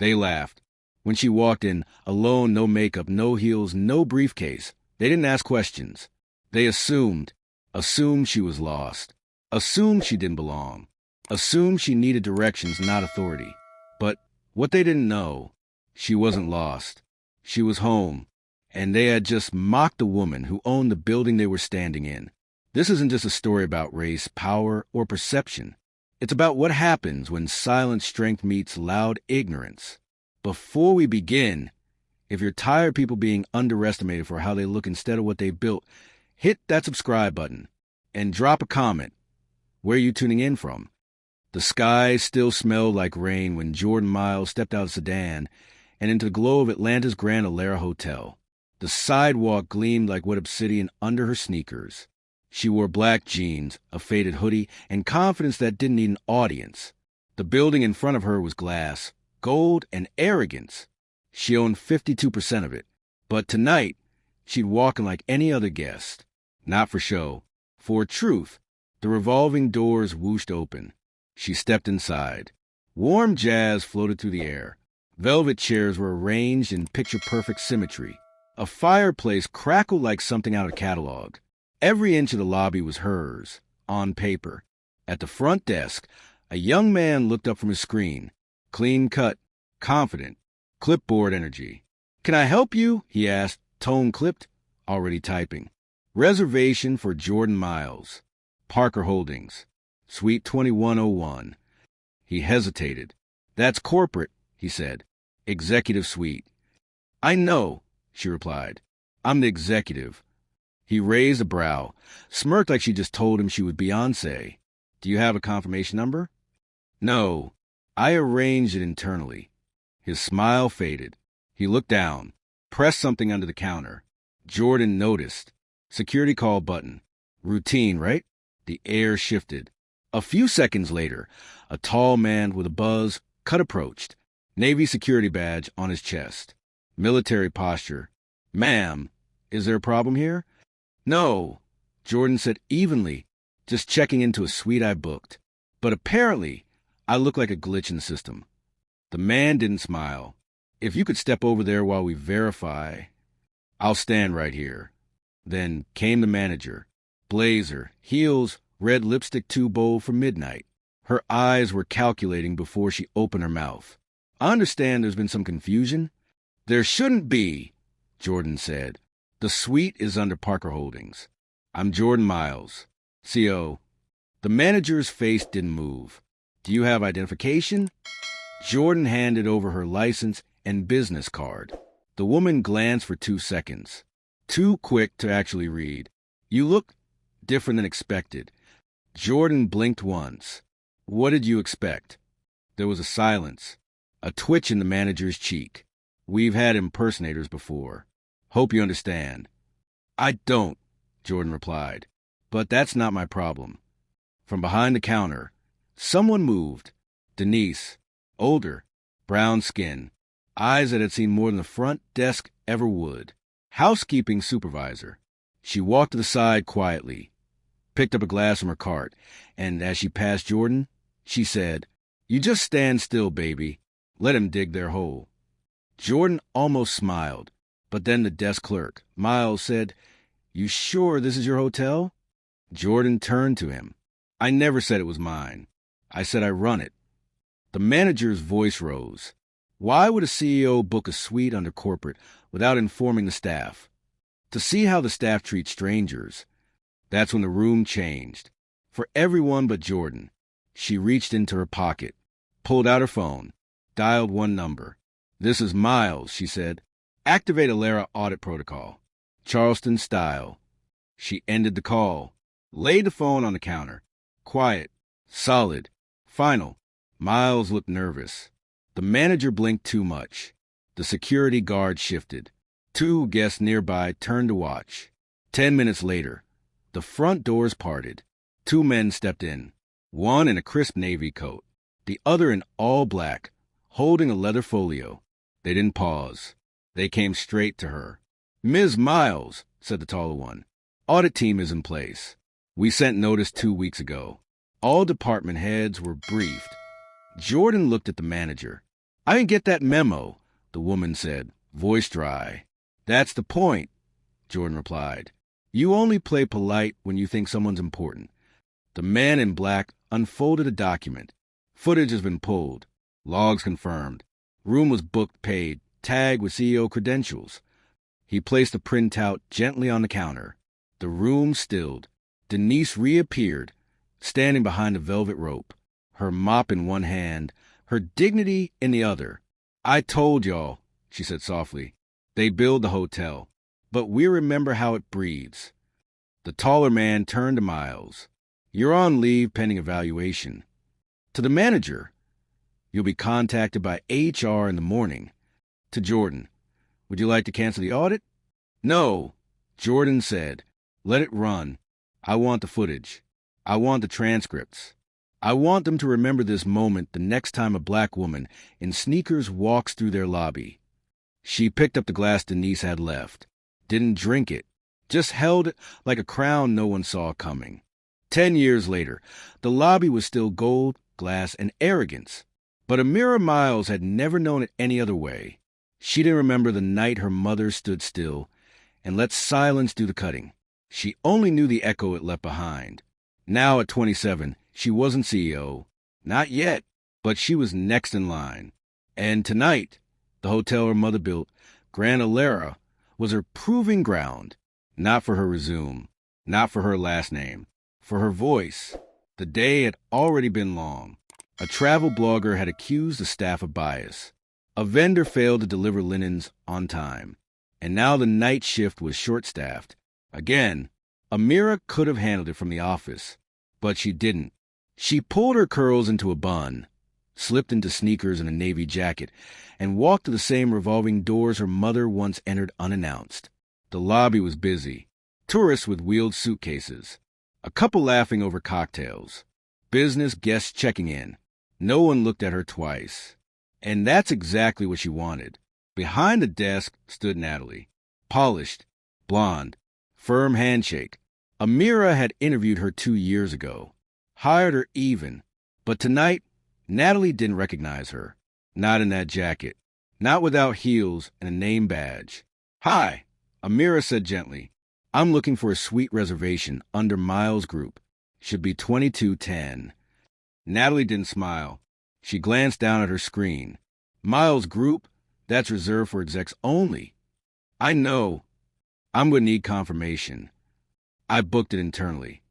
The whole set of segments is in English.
They laughed. When she walked in, alone, no makeup, no heels, no briefcase, they didn't ask questions. They assumed she was lost, assumed she didn't belong, assumed she needed directions, not authority. But what they didn't know, she wasn't lost. She was home, and they had just mocked the woman who owned the building they were standing in. This isn't just a story about race, power, or perception. It's about what happens when silent strength meets loud ignorance. Before we begin, if you're tired of people being underestimated for how they look instead of what they built, hit that subscribe button and drop a comment. Where are you tuning in from? The sky still smelled like rain when Jordan Miles stepped out of the sedan and into the glow of Atlanta's Grand Alara Hotel. The sidewalk gleamed like wet obsidian under her sneakers. She wore black jeans, a faded hoodie, and confidence that didn't need an audience. The building in front of her was glass, gold, and arrogance. She owned 52% of it. But tonight, she'd walk in like any other guest. Not for show. For truth. The revolving doors whooshed open. She stepped inside. Warm jazz floated through the air. Velvet chairs were arranged in picture-perfect symmetry. A fireplace crackled like something out of a catalog. Every inch of the lobby was hers, on paper. At the front desk, a young man looked up from his screen. Clean-cut, confident, clipboard energy. "Can I help you?" he asked, tone clipped, already typing. Reservation for Jordan Miles. Parker Holdings. Suite 2101. He hesitated. "That's corporate," he said. "Executive suite." "I know," she replied. "I'm the executive." He raised a brow, smirked like she just told him she was Beyoncé. "Do you have a confirmation number?" "No. I arranged it internally." His smile faded. He looked down, pressed something under the counter. Jordan noticed. Security call button. Routine, right? The air shifted. A few seconds later, a tall man with a buzz cut approached. Navy security badge on his chest. Military posture. "Ma'am, is there a problem here?" "No," Jordan said evenly, "just checking into a suite I booked. But apparently, I look like a glitch in the system." The man didn't smile. "If you could step over there while we verify." "I'll stand right here." Then came the manager. Blazer, heels, red lipstick too bold for midnight. Her eyes were calculating before she opened her mouth. "I understand there's been some confusion." "There shouldn't be," Jordan said. "The suite is under Parker Holdings. I'm Jordan Miles, CO." The manager's face didn't move. "Do you have identification?" Jordan handed over her license and business card. The woman glanced for 2 seconds. Too quick to actually read. "You look different than expected." Jordan blinked once. "What did you expect?" There was a silence, a twitch in the manager's cheek. "We've had impersonators before. Hope you understand." "I don't," Jordan replied. "But that's not my problem." From behind the counter, someone moved. Denise, older, brown skin, eyes that had seen more than the front desk ever would. Housekeeping supervisor. She walked to the side quietly, picked up a glass from her cart, and as she passed Jordan, she said, "You just stand still, baby. Let him dig their hole." Jordan almost smiled, but then the desk clerk, Miles, said, "You sure this is your hotel?" Jordan turned to him. "I never said it was mine. I said I run it." The manager's voice rose. Why would a CEO book a suite under corporate without informing the staff? To see how the staff treats strangers. That's when the room changed. For everyone but Jordan. She reached into her pocket, pulled out her phone, dialed one number. "This is Miles," she said. "Activate Alara audit protocol. Charleston style." She ended the call, laid the phone on the counter. Quiet, solid, final. Miles looked nervous. The manager blinked too much. The security guard shifted. 2 guests nearby turned to watch. 10 minutes later, the front doors parted. 2 men stepped in, one in a crisp navy coat, the other in all black, holding a leather folio. They didn't pause. They came straight to her. "Ms. Miles," said the taller one, "audit team is in place. We sent notice 2 weeks ago. All department heads were briefed." Jordan looked at the manager. I didn't get that memo, the woman said, voice dry. That's the point, Jordan replied. You only play polite when you think someone's important. The man in black unfolded a document. Footage has been pulled. Logs confirmed. Room was booked, paid, tagged with CEO credentials. He placed the printout gently on the counter. The room stilled. Denise reappeared, standing behind a velvet rope, her mop in one hand, her dignity in the other. I told y'all, she said softly. They build the hotel, but we remember how it breathes. The taller man turned to Miles. You're on leave pending evaluation. To the manager, you'll be contacted by HR in the morning. To Jordan, would you like to cancel the audit? No, Jordan said. Let it run. I want the footage. I want the transcripts. I want them to remember this moment the next time a black woman in sneakers walks through their lobby. She picked up the glass Denise had left, didn't drink it, just held it like a crown no one saw coming. 10 years later, the lobby was still gold, glass, and arrogance. But Amira Miles had never known it any other way. She didn't remember the night her mother stood still and let silence do the cutting. She only knew the echo it left behind. Now at 27, she wasn't CEO. Not yet, but she was next in line. And tonight, the hotel her mother built, Grand Alera, was her proving ground. Not for her resume, not for her last name, for her voice. The day had already been long. A travel blogger had accused the staff of bias. A vendor failed to deliver linens on time. And now the night shift was short-staffed. Again, Amira could have handled it from the office, but she didn't. She pulled her curls into a bun, slipped into sneakers and a navy jacket, and walked to the same revolving doors her mother once entered unannounced. The lobby was busy. Tourists with wheeled suitcases. A couple laughing over cocktails. Business guests checking in. No one looked at her twice. And that's exactly what she wanted. Behind the desk stood Natalie. Polished, blonde, firm handshake. Amira had interviewed her 2 years ago. Hired her even. But tonight, Natalie didn't recognize her. Not in that jacket. Not without heels and a name badge. Hi, Amira said gently. I'm looking for a suite reservation under Miles' group. Should be 2210. Natalie didn't smile. She glanced down at her screen. Miles' group? That's reserved for execs only. I know. I'm going to need confirmation. I booked it internally.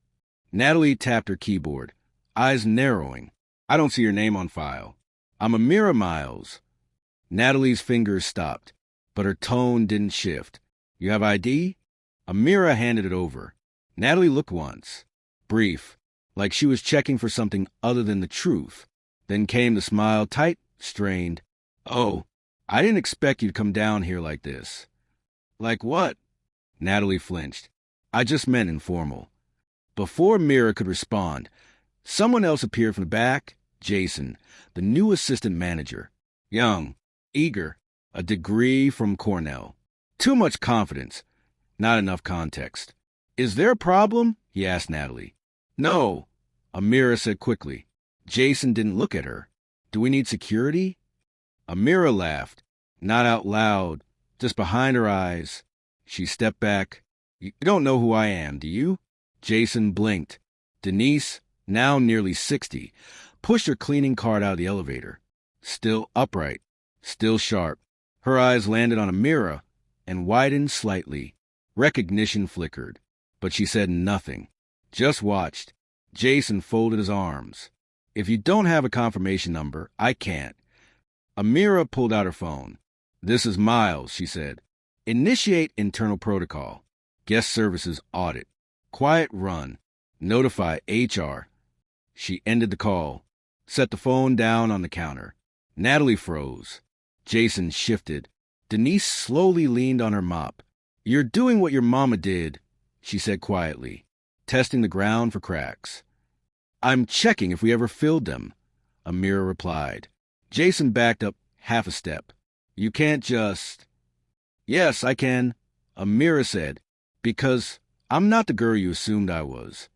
Natalie tapped her keyboard, eyes narrowing. I don't see your name on file. I'm Amira Miles. Natalie's fingers stopped, but her tone didn't shift. You have ID? Amira handed it over. Natalie looked once. Brief, like she was checking for something other than the truth. Then came the smile, tight, strained. Oh, I didn't expect you to come down here like this. Like what? Natalie flinched. I just meant informal. Before Mira could respond, someone else appeared from the back. Jason, the new assistant manager. Young, eager, a degree from Cornell. Too much confidence, not enough context. Is there a problem? He asked Natalie. No, Amira said quickly. Jason didn't look at her. Do we need security? Amira laughed, not out loud, just behind her eyes. She stepped back. You don't know who I am, do you? Jason blinked. Denise, now nearly 60, pushed her cleaning cart out of the elevator. Still upright, still sharp. Her eyes landed on Amira and widened slightly. Recognition flickered, but she said nothing. Just watched. Jason folded his arms. If you don't have a confirmation number, I can't. Amira pulled out her phone. This is Miles, she said. Initiate internal protocol. Guest services audit. Quiet run. Notify HR. She ended the call. Set the phone down on the counter. Natalie froze. Jason shifted. Denise slowly leaned on her mop. You're doing what your mama did, she said quietly, testing the ground for cracks. I'm checking if we ever filled them, Amira replied. Jason backed up half a step. You can't just... Yes, I can, Amira said, because I'm not the girl you assumed I was.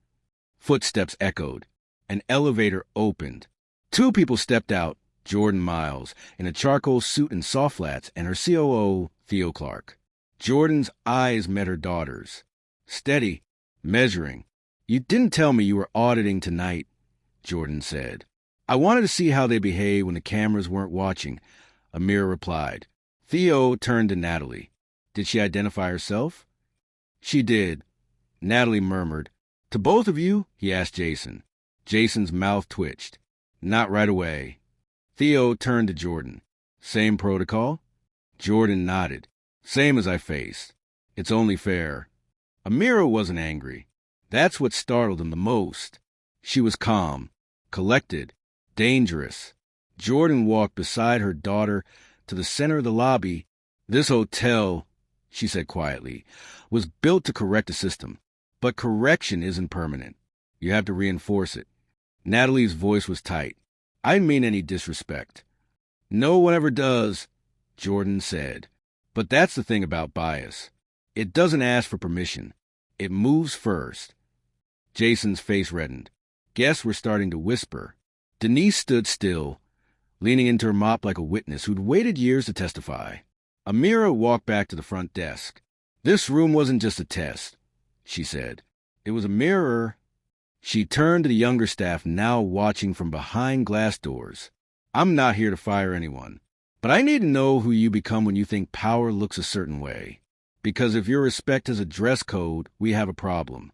Footsteps echoed. An elevator opened. 2 people stepped out, Jordan Miles, in a charcoal suit and soft flats, and her COO, Theo Clark. Jordan's eyes met her daughter's. Steady, measuring. "You didn't tell me you were auditing tonight," Jordan said. "I wanted to see how they behaved when the cameras weren't watching," Amira replied. Theo turned to Natalie. "Did she identify herself?" "She did," Natalie murmured. "To both of you?" he asked Jason. Jason's mouth twitched. "Not right away." Theo turned to Jordan. "Same protocol?" Jordan nodded. "Same as I faced. It's only fair." Amira wasn't angry. That's what startled him the most. She was calm, collected, dangerous. Jordan walked beside her daughter to the center of the lobby. "This hotel," she said quietly, "was built to correct a system. But correction isn't permanent. You have to reinforce it." Natalie's voice was tight. "I didn't mean any disrespect." "No one ever does," Jordan said. "But that's the thing about bias. It doesn't ask for permission. It moves first." Jason's face reddened. Guests were starting to whisper. Denise stood still, leaning into her mop like a witness who'd waited years to testify. Amira walked back to the front desk. "This room wasn't just a test," she said. "It was a mirror." She turned to the younger staff now watching from behind glass doors. "I'm not here to fire anyone, but I need to know who you become when you think power looks a certain way. Because if your respect has a dress code, we have a problem."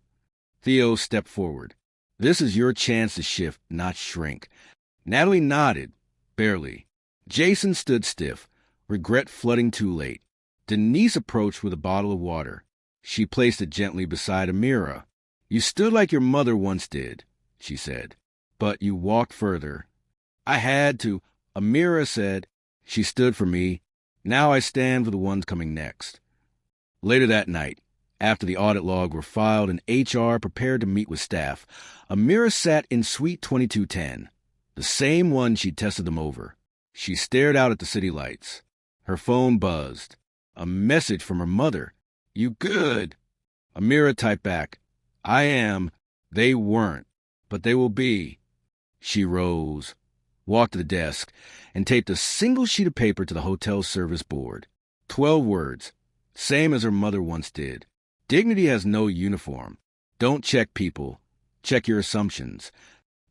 Theo stepped forward. "This is your chance to shift, not shrink." Natalie nodded, barely. Jason stood stiff, regret flooding too late. Denise approached with a bottle of water. She placed it gently beside Amira. "You stood like your mother once did," she said. "But you walked further." "I had to," Amira said. "She stood for me. Now I stand for the ones coming next." Later that night, after the audit log were filed and HR prepared to meet with staff, Amira sat in Suite 2210, the same one she'd tested them over. She stared out at the city lights. Her phone buzzed. A message from her mother. "You good?" Amira typed back, "I am." They weren't, but they will be. She rose, walked to the desk, and taped a single sheet of paper to the hotel service board. 12 words, same as her mother once did. "Dignity has no uniform. Don't check people. Check your assumptions."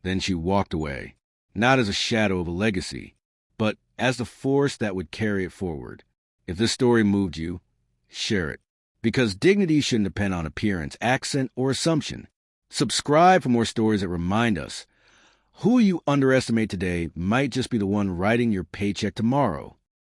Then she walked away, not as a shadow of a legacy, but as the force that would carry it forward. If this story moved you, share it. Because dignity shouldn't depend on appearance, accent, or assumption. Subscribe for more stories that remind us who you underestimate today might just be the one writing your paycheck tomorrow.